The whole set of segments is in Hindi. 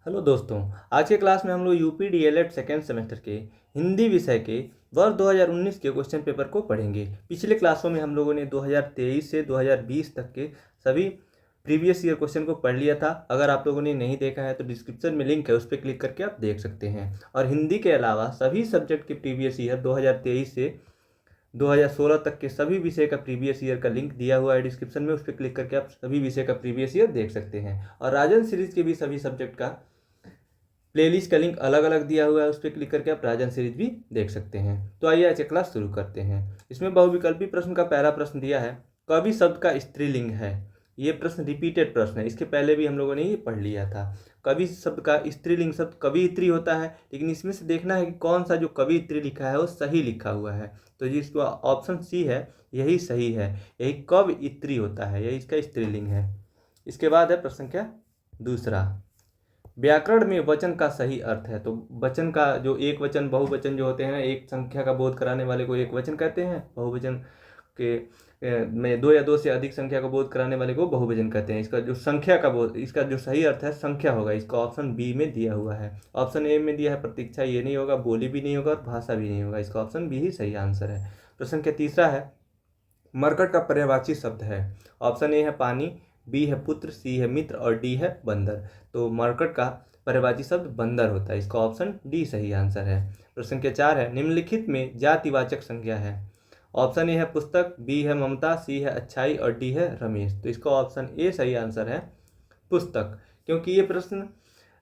हेलो दोस्तों। आज के क्लास में हम लोग यूपी डीएलएड सेकेंड सेमेस्टर के हिंदी विषय के वर्ष 2019 के क्वेश्चन पेपर को पढ़ेंगे। पिछले क्लासों में हम लोगों ने 2023 से 2020 तक के सभी प्रीवियस ईयर क्वेश्चन को पढ़ लिया था। अगर आप लोगों ने नहीं देखा है तो डिस्क्रिप्शन में लिंक है, उस पर क्लिक करके आप देख सकते हैं। और हिंदी के अलावा सभी सब्जेक्ट के प्रीवियस ईयर 2023 से 2016 तक के सभी विषय का प्रीवियस ईयर का लिंक दिया हुआ है डिस्क्रिप्शन में, उस पर क्लिक करके आप सभी विषय का प्रीवियस ईयर देख सकते हैं। और राजन सीरीज के भी सभी सब्जेक्ट का प्लेलिस्ट का लिंक अलग अलग दिया हुआ है, उस पर क्लिक करके आप राजन सीरीज भी देख सकते हैं। तो आइए आज की क्लास शुरू करते हैं। इसमें बहुविकल्पी प्रश्न का पहला प्रश्न दिया है, कवि शब्द का स्त्रीलिंग है। ये प्रश्न रिपीटेड प्रश्न है, इसके पहले भी हम लोगों ने ये पढ़ लिया था। कवि शब्द का स्त्रीलिंग शब्द कवियत्री होता है, लेकिन इसमें से देखना है कि कौन सा जो कवियत्री लिखा है वो सही लिखा हुआ है। तो जिसका ऑप्शन सी है यही सही है, यही कवियत्री होता है, यही इसका स्त्रीलिंग है। इसके बाद है प्रश्न क्या दूसरा, व्याकरण में वचन का सही अर्थ है। तो वचन का जो एक वचन बहुवचन जो होते हैं, एक संख्या का बोध कराने वाले को एक वचन कहते हैं, बहुवचन के में दो या दो से अधिक संख्या का बोध कराने वाले को बहुवचन कहते हैं। इसका जो संख्या का बोध, इसका जो सही अर्थ है संख्या होगा। इसका ऑप्शन बी में दिया हुआ है। ऑप्शन ए में दिया है प्रतीक्षा, ये नहीं होगा, बोली भी नहीं होगा और भाषा भी नहीं होगा। इसका ऑप्शन बी ही सही आंसर है। प्रश्न के तीसरा है, मरकट का पर्यायवाची शब्द है। ऑप्शन ए है पानी, बी है पुत्र, सी है मित्र और डी है बंदर। तो मरकट का पर्यायवाची शब्द बंदर होता है। इसका ऑप्शन डी सही आंसर है। प्रश्न के चार है, निम्नलिखित में जातिवाचक संज्ञा है। ऑप्शन ए है पुस्तक, बी है ममता, सी है अच्छाई और डी है रमेश। तो इसका ऑप्शन ए सही आंसर है पुस्तक, क्योंकि ये प्रश्न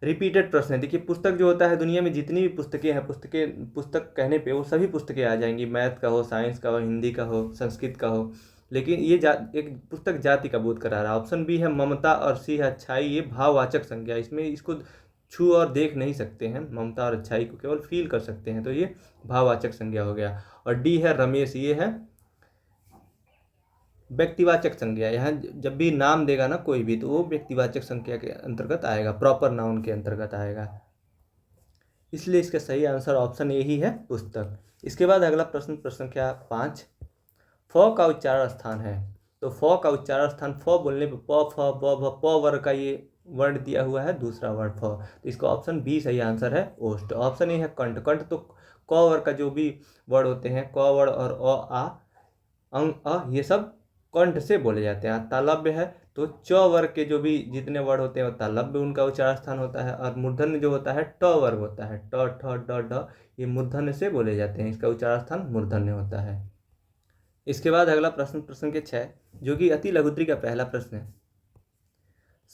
रिपीटेड प्रश्न है। देखिए पुस्तक जो होता है, दुनिया में जितनी भी पुस्तकें हैं, पुस्तक कहने पे वो सभी पुस्तकें आ जाएंगी, मैथ का हो, साइंस का हो, हिंदी का हो, संस्कृत का हो। लेकिन ये एक पुस्तक जाति का बोध करा रहा है। ऑप्शन बी है ममता और सी है अच्छाई, ये भाववाचक संज्ञा, इसमें इसको छू और देख नहीं सकते हैं, ममता और अच्छाई को केवल फील कर सकते हैं, तो ये भाववाचक संज्ञा हो गया। और डी है रमेश, ये है व्यक्तिवाचक संज्ञा। यहाँ जब भी नाम देगा ना कोई भी, तो वो व्यक्तिवाचक संज्ञा के अंतर्गत आएगा, प्रॉपर नाउन के अंतर्गत आएगा। इसलिए इसका सही आंसर ऑप्शन ए ही है पुस्तक। इसके बाद अगला प्रश्न, प्रश्न क्या 5, फ का उच्चारण स्थान है। तो फ का उच्चारण स्थान, फ बोलने पे प फ ब भ प वर्ग का ये वर्ड दिया हुआ है, दूसरा वर्ड फ। तो इसका ऑप्शन बी सही आंसर है ओष्ठ। ऑप्शन ए है कंठ। कंठ तो क वर्ग का जो भी वर्ड होते हैं, क वर्ड और अ आ अंग अ, ये सब कंठ से बोले जाते हैं। तालव्य है तो च वर्ग के जो भी जितने वर्ड होते हैं तालव्य उनका उच्चारण स्थान होता है। और मूर्धन्य जो होता है ट वर्ग होता है, ट ठ ड ढ, ये मूर्धन्य से बोले जाते हैं, इसका उच्चारण स्थान मूर्धन्य होता है। इसके बाद अगला प्रश्न, प्रश्न के 6, जो कि अति लघुत्री का पहला प्रश्न है,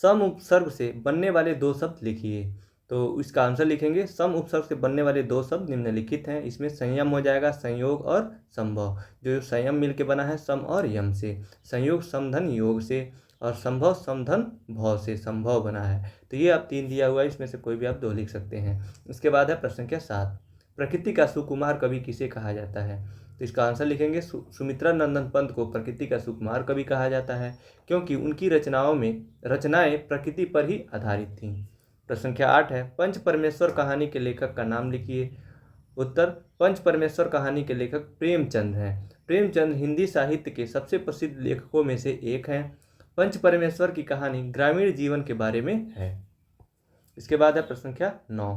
सम उपसर्ग से बनने वाले दो शब्द लिखिए। तो इसका आंसर लिखेंगे, सम उपसर्ग से बनने वाले दो शब्द निम्नलिखित हैं। इसमें संयम हो जाएगा, संयोग और संभव। जो संयम मिल के बना है सम और यम से, संयोग समधन योग से, और संभव समधन भव से संभव बना है। तो ये आप 3 दिया हुआ है, इसमें से कोई भी आप 2 लिख सकते हैं। इसके बाद है प्रश्न के 7, प्रकृति का सुकुमार कवि किसे कहा जाता है। तो इसका आंसर लिखेंगे, सुमित्रा नंदन पंत को प्रकृति का सुकुमार कवि कहा जाता है, क्योंकि उनकी रचनाएं प्रकृति पर ही आधारित थीं। प्रश्न संख्या 8 है, पंच परमेश्वर कहानी के लेखक का नाम लिखिए। उत्तर, पंच परमेश्वर कहानी के लेखक प्रेमचंद हैं। प्रेमचंद हिंदी साहित्य के सबसे प्रसिद्ध लेखकों में से एक हैं। पंच परमेश्वर की कहानी ग्रामीण जीवन के बारे में है। इसके बाद है प्रश्न संख्या 9,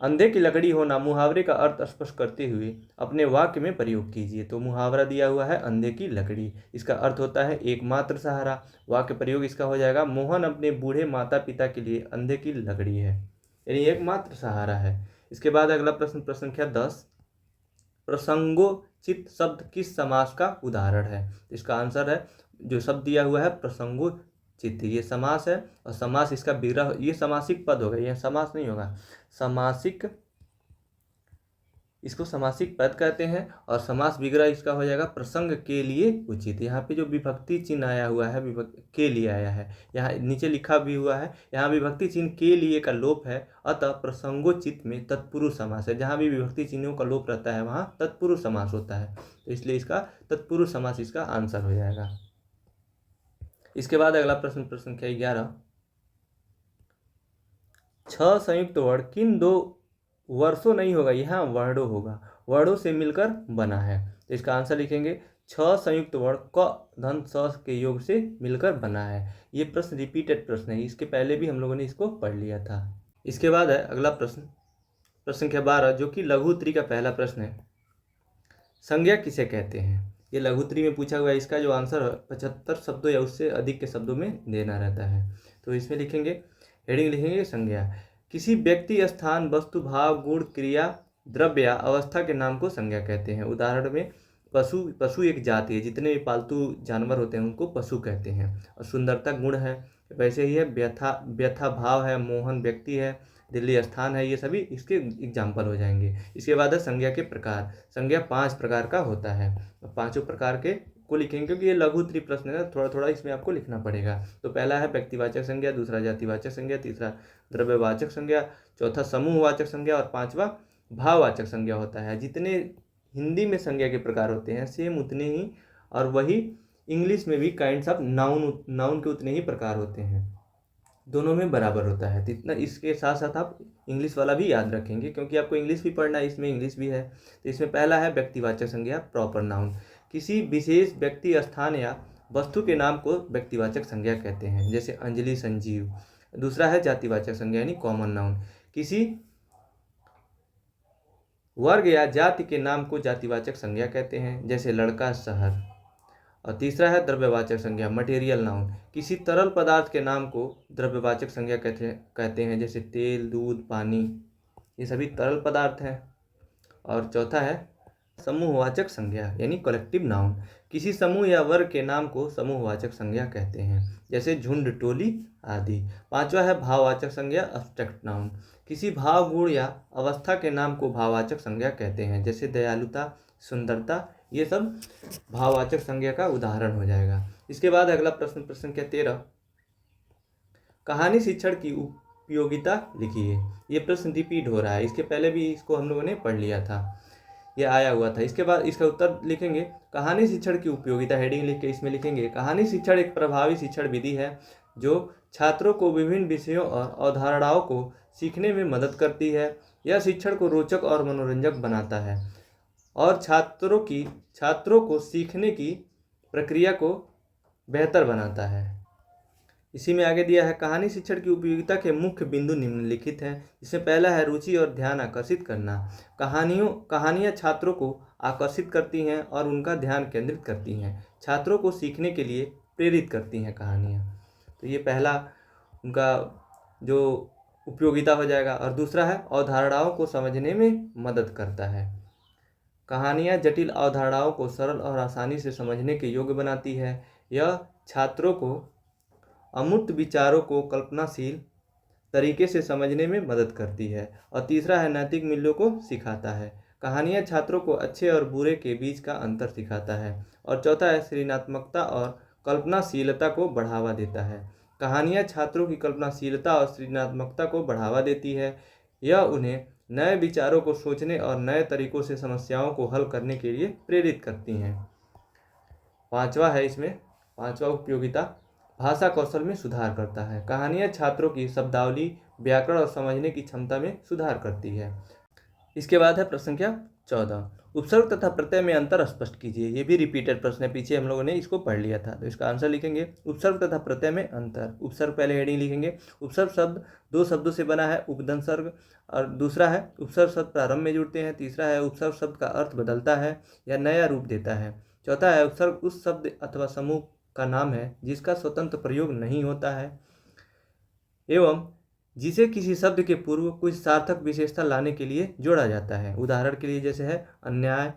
अंधे की लकड़ी होना मुहावरे का अर्थ स्पष्ट करते हुए अपने वाक्य में प्रयोग कीजिए। तो मुहावरा दिया हुआ है अंधे की लकड़ी, इसका अर्थ होता है एकमात्र सहारा। वाक्य प्रयोग इसका हो जाएगा, मोहन अपने बूढ़े माता पिता के लिए अंधे की लकड़ी है, यानी एकमात्र सहारा है। इसके बाद अगला प्रश्न, प्रश्न संख्या 10, प्रसंगोचित शब्द किस समास का उदाहरण है। इसका आंसर है, जो शब्द दिया हुआ है प्रसंगोचित, ये समास है। और समास इसका विग्रह, ये समासिक पद होगा, यह समास नहीं होगा, समासिक, इसको समासिक पद कहते हैं। और समास विग्रह इसका हो जाएगा प्रसंग के लिए उचित। यहाँ पे जो विभक्ति चिन्ह आया हुआ है, के लिए आया है, यहाँ नीचे लिखा भी हुआ है, यहाँ विभक्ति चिन्ह के लिए का लोप है, अतः प्रसंगोचित में तत्पुरुष समास है। जहाँ भी विभक्ति चिन्हों का लोप रहता है वहाँ तत्पुरुष समास होता है, तो इसलिए इसका तत्पुरुष समास इसका आंसर हो जाएगा। इसके बाद अगला प्रश्न, प्रश्न संख्या 11, 6 संयुक्त वर्ण किन 2 वर्षों नहीं होगा, यहाँ वर्णों होगा, वर्णों से मिलकर बना है। तो इसका आंसर लिखेंगे, छ संयुक्त वर्ण क धन स के योग से मिलकर बना है। ये प्रश्न रिपीटेड प्रश्न है, इसके पहले भी हम लोगों ने इसको पढ़ लिया था। इसके बाद है अगला प्रश्न, प्रश्न संख्या 12, जो कि लघु उत्तरी का पहला प्रश्न है। संज्ञा किसे कहते हैं? ये लघु उत्तरी में पूछा हुआ है। इसका जो आंसर है 75 शब्दों या उससे अधिक के शब्दों में देना रहता है। तो इसमें लिखेंगे, हेडिंग लिखेंगे संज्ञा। किसी व्यक्ति, स्थान, वस्तु, भाव, गुण, क्रिया, द्रव्य या अवस्था के नाम को संज्ञा कहते हैं। उदाहरण में पशु एक जाति है, जितने भी पालतू जानवर होते हैं उनको पशु कहते हैं। और सुंदरता गुण है, वैसे ही है व्यथा भाव है, मोहन व्यक्ति है, दिल्ली स्थान है, ये सभी इसके एग्जाम्पल हो जाएंगे। इसके बाद है संज्ञा के प्रकार। संज्ञा 5 प्रकार का होता है। पांचों प्रकार के को लिखेंगे क्योंकि ये लघु उत्तरी प्रश्न है, थोड़ा थोड़ा इसमें आपको लिखना पड़ेगा। तो पहला है व्यक्तिवाचक संज्ञा, दूसरा जातिवाचक संज्ञा, तीसरा द्रव्यवाचक संज्ञा, चौथा समूहवाचक संज्ञा और पांचवा भाववाचक संज्ञा होता है। जितने हिंदी में संज्ञा के प्रकार होते हैं सेम उतने ही, और वही इंग्लिश में भी काइंड्स ऑफ नाउन के उतने ही प्रकार होते हैं, दोनों में बराबर होता है। तो इतना, इसके साथ साथ आप इंग्लिश वाला भी याद रखेंगे क्योंकि आपको इंग्लिश भी पढ़ना है, इसमें इंग्लिश भी है। तो इसमें पहला है व्यक्तिवाचक संज्ञा, प्रॉपर नाउन। किसी विशेष व्यक्ति, स्थान या वस्तु के नाम को व्यक्तिवाचक संज्ञा कहते हैं, जैसे अंजलि, संजीव। दूसरा है जातिवाचक संज्ञा यानी कॉमन नाउन। किसी वर्ग या जाति के नाम को जातिवाचक संज्ञा कहते हैं, जैसे लड़का, शहर। और तीसरा है द्रव्यवाचक संज्ञा, मटेरियल नाउन। किसी तरल पदार्थ के नाम को द्रव्यवाचक संज्ञा कहते हैं, जैसे तेल, दूध, पानी, ये सभी तरल पदार्थ हैं। और चौथा है समूहवाचक संज्ञा यानी कलेक्टिव नाउन। किसी समूह या वर्ग के नाम को समूहवाचक संज्ञा कहते हैं, जैसे झुंड, टोली आदि। पांचवा है भाववाचक संज्ञा, एब्स्ट्रैक्ट नाउन। किसी भाव, गुण या अवस्था के नाम को भाववाचक संज्ञा कहते हैं, जैसे दयालुता, सुंदरता, ये सब भाववाचक संज्ञा का उदाहरण हो जाएगा। इसके बाद अगला प्रश्न, प्रश्न संख्या 13, कहानी शिक्षण की उपयोगिता लिखिए। ये प्रश्न रिपीट हो रहा है, इसके पहले भी इसको हम लोगों ने पढ़ लिया था, ये आया हुआ था। इसके बाद इसका उत्तर लिखेंगे, कहानी शिक्षण की उपयोगिता, हेडिंग लिख के इसमें लिखेंगे, कहानी शिक्षण एक प्रभावी शिक्षण विधि है जो छात्रों को विभिन्न विषयों और अवधारणाओं को सीखने में मदद करती है। यह शिक्षण को रोचक और मनोरंजक बनाता है और छात्रों को सीखने की प्रक्रिया को बेहतर बनाता है। इसी में आगे दिया है, कहानी शिक्षण की उपयोगिता के मुख्य बिंदु निम्नलिखित हैं। इसमें पहला है रुचि और ध्यान आकर्षित करना। कहानियाँ छात्रों को आकर्षित करती हैं और उनका ध्यान केंद्रित करती हैं, छात्रों को सीखने के लिए प्रेरित करती हैं कहानियाँ। तो ये पहला उनका जो उपयोगिता हो जाएगा। और दूसरा है अवधारणाओं को समझने में मदद करता है। कहानियाँ जटिल अवधारणाओं को सरल और आसानी से समझने के योग्य बनाती है। यह छात्रों को अमूर्त विचारों को कल्पनाशील तरीके से समझने में मदद करती है। और तीसरा है नैतिक मूल्यों को सिखाता है। कहानियाँ छात्रों को अच्छे और बुरे के बीच का अंतर सिखाता है। और चौथा है सृजनात्मकता और कल्पनाशीलता को बढ़ावा देता है। कहानियाँ छात्रों की कल्पनाशीलता और सृजनात्मकता को बढ़ावा देती है। यह उन्हें नए विचारों को सोचने और नए तरीकों से समस्याओं को हल करने के लिए प्रेरित करती हैं। पांचवा है इसमें, पांचवा उपयोगिता, भाषा कौशल में सुधार करता है। कहानियाँ छात्रों की शब्दावली, व्याकरण और समझने की क्षमता में सुधार करती है। इसके बाद है प्रश्न संख्या 14, उपसर्ग तथा प्रत्यय में अंतर स्पष्ट कीजिए। ये भी रिपीटेड प्रश्न है, पीछे हम लोगों ने इसको पढ़ लिया था। तो इसका आंसर लिखेंगे, उपसर्ग तथा प्रत्यय में अंतर। उपसर्ग पहले हेडिंग लिखेंगे, उपसर्ग शब्द दो शब्दों से बना है, उपधनसर्ग, और दूसरा है उपसर्ग शब्द प्रारंभ में जुड़ते हैं। तीसरा है उपसर्ग शब्द का अर्थ बदलता है या नया रूप देता है। चौथा है उपसर्ग उस शब्द अथवा समूह का नाम है जिसका स्वतंत्र प्रयोग नहीं होता है एवं जिसे किसी शब्द के पूर्व कुछ सार्थक विशेषता लाने के लिए जोड़ा जाता है। उदाहरण के लिए जैसे है अन्याय,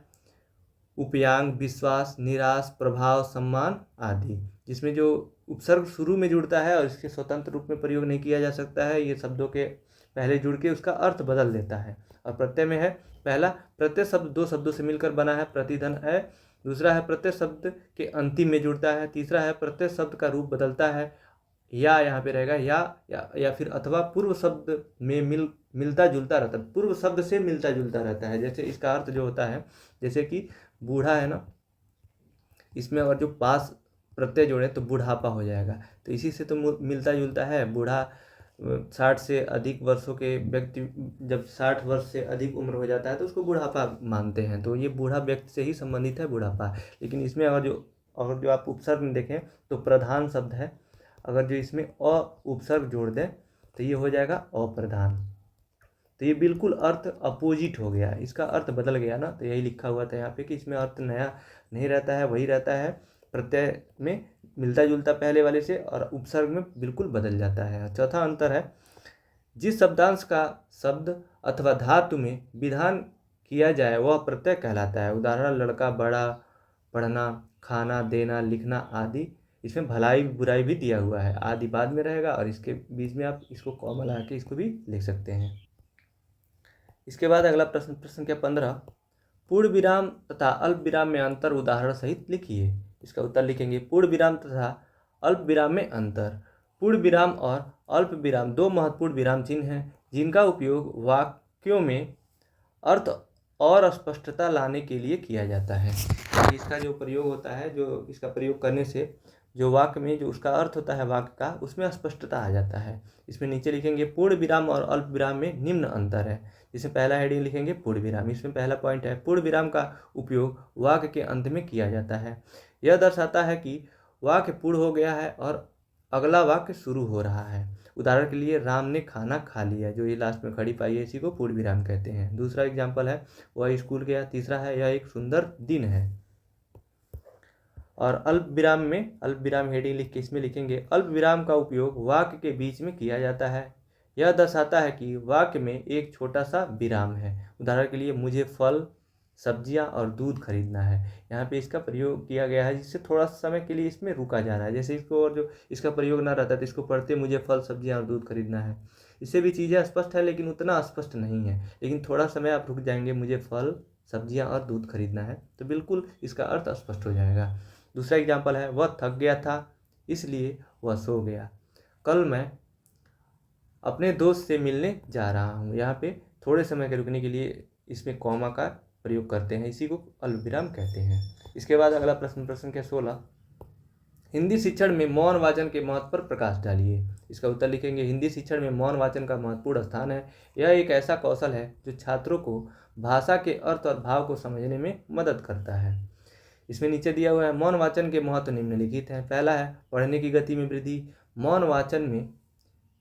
उपयांग, विश्वास, निराश, प्रभाव, सम्मान आदि। जिसमें जो उपसर्ग शुरू में जुड़ता है और इसके स्वतंत्र रूप में प्रयोग नहीं किया जा सकता है, ये शब्दों के पहले जुड़ के उसका अर्थ बदल देता है। और प्रत्यय में है, पहला प्रत्यय शब्द दो शब्दों से मिलकर बना है, प्रतिधन है। दूसरा है प्रत्यय शब्द के अंतिम में जुड़ता है। तीसरा है प्रत्यय शब्द का रूप बदलता है, या यहाँ पे रहेगा या फिर अथवा पूर्व शब्द में मिलता जुलता रहता है, पूर्व शब्द से मिलता जुलता रहता है। जैसे इसका अर्थ जो होता है, जैसे कि बूढ़ा है ना, इसमें अगर जो पास प्रत्यय जोड़े तो बुढ़ापा हो जाएगा, तो इसी से तो मिलता जुलता है। बूढ़ा 60 से अधिक वर्षों के व्यक्ति, जब 60 वर्ष से अधिक उम्र हो जाता है तो उसको बुढ़ापा मानते हैं। तो ये बूढ़ा व्यक्ति से ही संबंधित है बुढ़ापा। लेकिन इसमें अगर जो आप उपसर्ग में देखें तो प्रधान शब्द है, अगर जो इसमें उपसर्ग जोड़ दें तो ये हो जाएगा अप्रधान। तो ये बिल्कुल अर्थ अपोजिट हो गया, इसका अर्थ बदल गया ना। तो यही लिखा हुआ था यहाँ पे कि इसमें अर्थ नया नहीं रहता है, वही रहता है, प्रत्यय में मिलता जुलता पहले वाले से, और उपसर्ग में बिल्कुल बदल जाता है। चौथा अंतर है, जिस शब्दांश का शब्द अथवा धातु में विधान किया जाए वह प्रत्यय कहलाता है। उदाहरण लड़का, बड़ा, पढ़ना, खाना, देना, लिखना आदि। इसमें भलाई बुराई भी दिया हुआ है, आदि बाद में रहेगा और इसके बीच में आप इसको कॉमा लगा के इसको भी लिख सकते हैं। इसके बाद अगला प्रश्न संख्या 15, पूर्ण विराम तथा अल्प विराम में अंतर उदाहरण सहित लिखिए। इसका उत्तर लिखेंगे, पूर्ण विराम तथा अल्प विराम में अंतर। पूर्ण विराम और अल्प विराम दो महत्वपूर्ण विराम चिन्ह हैं जिनका उपयोग वाक्यों में अर्थ और स्पष्टता लाने के लिए किया जाता है। इसका जो प्रयोग होता है, जो इसका प्रयोग करने से जो वाक्य में जो उसका अर्थ होता है वाक्य का, उसमें स्पष्टता आ जाता है। इसमें नीचे लिखेंगे, पूर्ण विराम और अल्प विराम में निम्न अंतर है। इसमें पहला हेडिंग लिखेंगे पूर्ण विराम। इसमें पहला पॉइंट है, पूर्ण विराम का उपयोग वाक्य के अंत में किया जाता है। यह दर्शाता है कि वाक्य पूर्ण हो गया है और अगला वाक्य शुरू हो रहा है। उदाहरण के लिए, राम ने खाना खा लिया, जो ये लास्ट में खड़ी पाई है, इसी को पूर्ण विराम कहते हैं। दूसरा एग्जाम्पल है, वह स्कूल गया। तीसरा है, यह एक सुंदर दिन है। और अल्प विराम हेडिंग लिख के इसमें लिखेंगे, अल्प विराम का उपयोग वाक्य के बीच में किया जाता है। यह दर्शाता है कि वाक्य में एक छोटा सा विराम है। उदाहरण के लिए, मुझे फल, सब्जियां और दूध खरीदना है। यहाँ पे इसका प्रयोग किया गया है जिससे थोड़ा समय के लिए इसमें रुका जा रहा है। जैसे इसको और जो इसका प्रयोग ना रहता तो इसको पढ़ते, मुझे फल, सब्जियां और दूध खरीदना है। इससे भी चीज़ें स्पष्ट है लेकिन उतना स्पष्ट नहीं है। लेकिन थोड़ा समय आप रुक जाएंगे, मुझे फल, सब्जियां और दूध खरीदना है, तो बिल्कुल इसका अर्थ स्पष्ट हो जाएगा। दूसरा एग्जाम्पल है, वह थक गया था इसलिए वह सो गया। कल मैं अपने दोस्त से मिलने जा रहा हूँ। यहाँ पे थोड़े समय के रुकने के लिए इसमें कॉमा का प्रयोग करते हैं, इसी को अल्पविराम कहते हैं। इसके बाद अगला प्रश्न संख्या 16, हिंदी शिक्षण में मौन वाचन के महत्व पर प्रकाश डालिए। इसका उत्तर लिखेंगे, हिंदी शिक्षण में मौन वाचन का महत्वपूर्ण स्थान है। यह एक ऐसा कौशल है जो छात्रों को भाषा के अर्थ और भाव को समझने में मदद करता है। इसमें नीचे दिया हुआ है, मौन वाचन के महत्व निम्नलिखित हैं। पहला है, पढ़ने की गति में वृद्धि। मौन वाचन में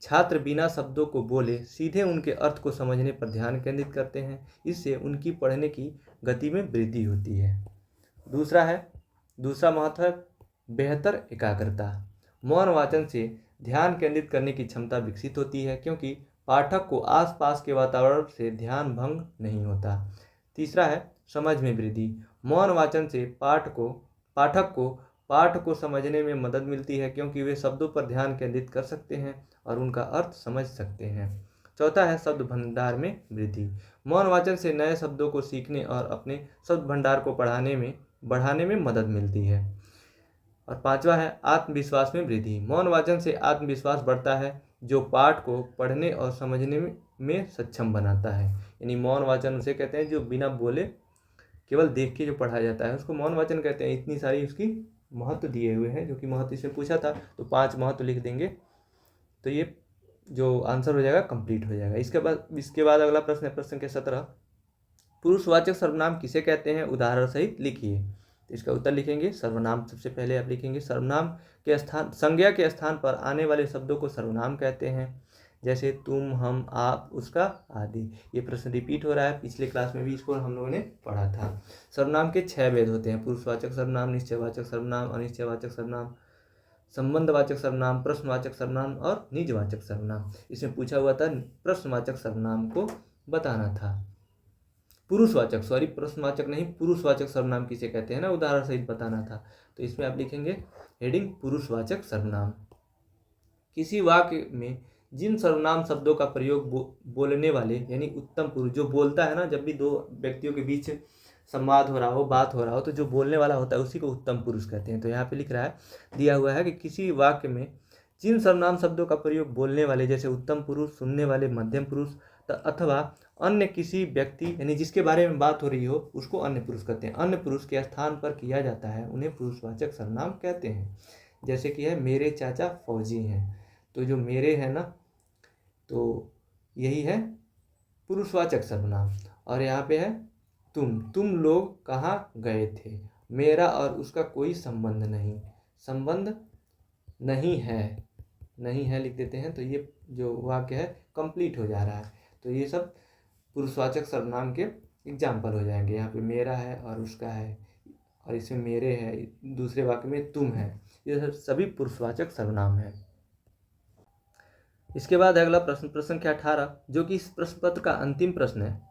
छात्र बिना शब्दों को बोले सीधे उनके अर्थ को समझने पर ध्यान केंद्रित करते हैं। इससे उनकी पढ़ने की गति में वृद्धि होती है। दूसरा महत्व है बेहतर एकाग्रता। मौन वाचन से ध्यान केंद्रित करने की क्षमता विकसित होती है क्योंकि पाठक को आसपास के वातावरण से ध्यान भंग नहीं होता। तीसरा है समझ में वृद्धि। मौन वाचन से पाठक को पाठ को समझने में मदद मिलती है क्योंकि वे शब्दों पर ध्यान केंद्रित कर सकते हैं और उनका अर्थ समझ सकते हैं। चौथा है शब्द भंडार में वृद्धि। मौन वाचन से नए शब्दों को सीखने और अपने शब्द भंडार को बढ़ाने में मदद मिलती है। और पांचवा है आत्मविश्वास में वृद्धि। मौन वाचन से आत्मविश्वास बढ़ता है जो पाठ को पढ़ने और समझने में सक्षम बनाता है। यानी मौन वाचन उसे कहते हैं जो बिना बोले केवल देख के जो पढ़ा जाता है, उसको मौन वाचन कहते हैं। इतनी सारी उसकी महत्व दिए हुए हैं, जो कि महत्व इसमें पूछा था तो 5 महत्व लिख देंगे तो ये जो आंसर हो जाएगा कंप्लीट हो जाएगा। इसके बाद अगला प्रश्न है प्रश्न संख्या 17, पुरुषवाचक सर्वनाम किसे कहते हैं, उदाहरण सहित लिखिए। तो इसका उत्तर लिखेंगे, सर्वनाम सबसे पहले आप लिखेंगे, सर्वनाम के स्थान संज्ञा के स्थान पर आने वाले शब्दों को सर्वनाम कहते हैं। जैसे तुम, हम, आप, उसका आदि। ये प्रश्न रिपीट हो रहा है, पिछले क्लास में भी इसको हम लोगों ने पढ़ा था। सर्वनाम के 6 भेद होते हैं, पुरुषवाचक सर्वनाम, निश्चयवाचक सर्वनाम, अनिश्चयवाचक सर्वनाम, संबंधवाचक सर्वनाम, प्रश्नवाचक सर्वनाम और निजवाचक सर्वनाम। इसमें पूछा हुआ था प्रश्नवाचक सर्वनाम को बताना था। प्रश्नवाचक नहीं, पुरुषवाचक सर्वनाम किसे कहते हैं ना, उदाहरण सहित बताना था। तो इसमें आप लिखेंगे हेडिंग पुरुषवाचक सर्वनाम। किसी वाक्य में जिन सर्वनाम शब्दों का प्रयोग बोलने वाले यानी उत्तम पुरुष, जो बोलता है ना, जब भी दो व्यक्तियों के बीच संवाद हो रहा हो, बात हो रहा हो, तो जो बोलने वाला होता है उसी को उत्तम पुरुष कहते हैं। तो यहाँ पे लिख रहा है, दिया हुआ है कि किसी वाक्य में जिन सर्वनाम शब्दों का प्रयोग बोलने वाले जैसे उत्तम पुरुष, सुनने वाले मध्यम पुरुष अथवा अन्य किसी व्यक्ति यानी जिसके बारे में बात हो रही हो उसको अन्य पुरुष कहते हैं। अन्य पुरुष के स्थान पर किया जाता है उन्हें पुरुषवाचक सर्वनाम कहते हैं। जैसे कि है, मेरे चाचा फौजी हैं। तो जो मेरे है ना, तो यही है पुरुषवाचक सर्वनाम। और यहाँ पे है तुम लोग कहाँ गए थे। मेरा और उसका कोई संबंध नहीं, संबंध नहीं है लिख देते हैं, तो ये जो वाक्य है कंप्लीट हो जा रहा है। तो ये सब पुरुषवाचक सर्वनाम के एग्जाम्पल हो जाएंगे। यहाँ पे मेरा है और उसका है, और इसमें मेरे है, दूसरे वाक्य में तुम है, ये सभी पुरुषवाचक सर्वनाम है। इसके बाद अगला प्रश्न, प्रश्न संख्या 18, जो कि इस प्रश्न पत्र का अंतिम प्रश्न है।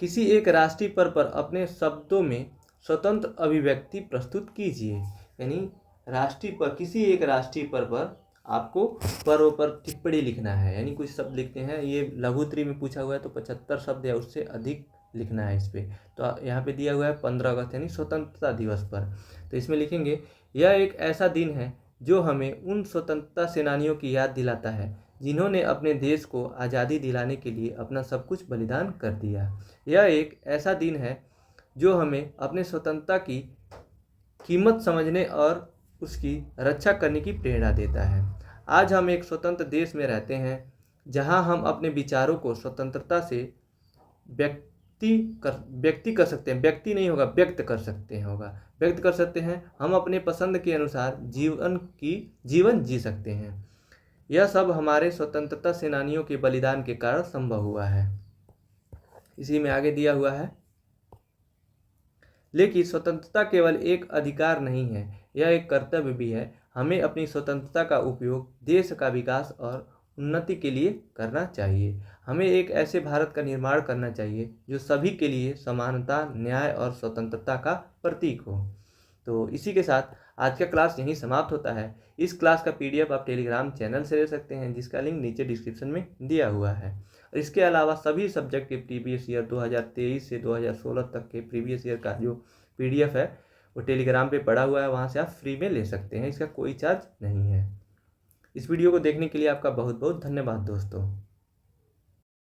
किसी एक राष्ट्रीय पर्व पर अपने शब्दों में स्वतंत्र अभिव्यक्ति प्रस्तुत कीजिए। यानी राष्ट्रीय पर, किसी एक राष्ट्रीय पर्व पर आपको पर्व पर टिप्पणी लिखना है, यानी कुछ शब्द लिखते हैं। ये लघुत्तरी में पूछा हुआ है तो 75 शब्द या उससे अधिक लिखना है इस पे। तो यहाँ पे दिया हुआ है 15 अगस्त यानी स्वतंत्रता दिवस पर, तो इसमें लिखेंगे यह एक ऐसा दिन है जो हमें उन स्वतंत्रता सेनानियों की याद दिलाता है जिन्होंने अपने देश को आज़ादी दिलाने के लिए अपना सब कुछ बलिदान कर दिया। यह एक ऐसा दिन है जो हमें अपने स्वतंत्रता की कीमत समझने और उसकी रक्षा करने की प्रेरणा देता है। आज हम एक स्वतंत्र देश में रहते हैं जहां हम अपने विचारों को स्वतंत्रता से व्यक्ति कर सकते हैं, व्यक्ति नहीं होगा, व्यक्त कर सकते हैं होगा, व्यक्त कर सकते हैं। हम अपने पसंद के अनुसार जीवन जी सकते हैं। यह सब हमारे स्वतंत्रता सेनानियों के बलिदान के कारण संभव हुआ है। इसी में आगे दिया हुआ है, लेकिन स्वतंत्रता केवल एक अधिकार नहीं है, यह एक कर्तव्य भी है। हमें अपनी स्वतंत्रता का उपयोग देश का विकास और उन्नति के लिए करना चाहिए। हमें एक ऐसे भारत का निर्माण करना चाहिए जो सभी के लिए समानता, न्याय और स्वतंत्रता का प्रतीक हो। तो इसी के साथ आज का क्लास यहीं समाप्त होता है। इस क्लास का PDF आप टेलीग्राम चैनल से ले सकते हैं, जिसका लिंक नीचे डिस्क्रिप्शन में दिया हुआ है। और इसके अलावा सभी सब्जेक्ट के प्रीवियस ईयर 2023 से 2016 तक के प्रीवियस ईयर का जो PDF है वो टेलीग्राम पे पड़ा हुआ है, वहाँ से आप फ्री में ले सकते हैं, इसका कोई चार्ज नहीं है। इस वीडियो को देखने के लिए आपका बहुत बहुत धन्यवाद दोस्तों।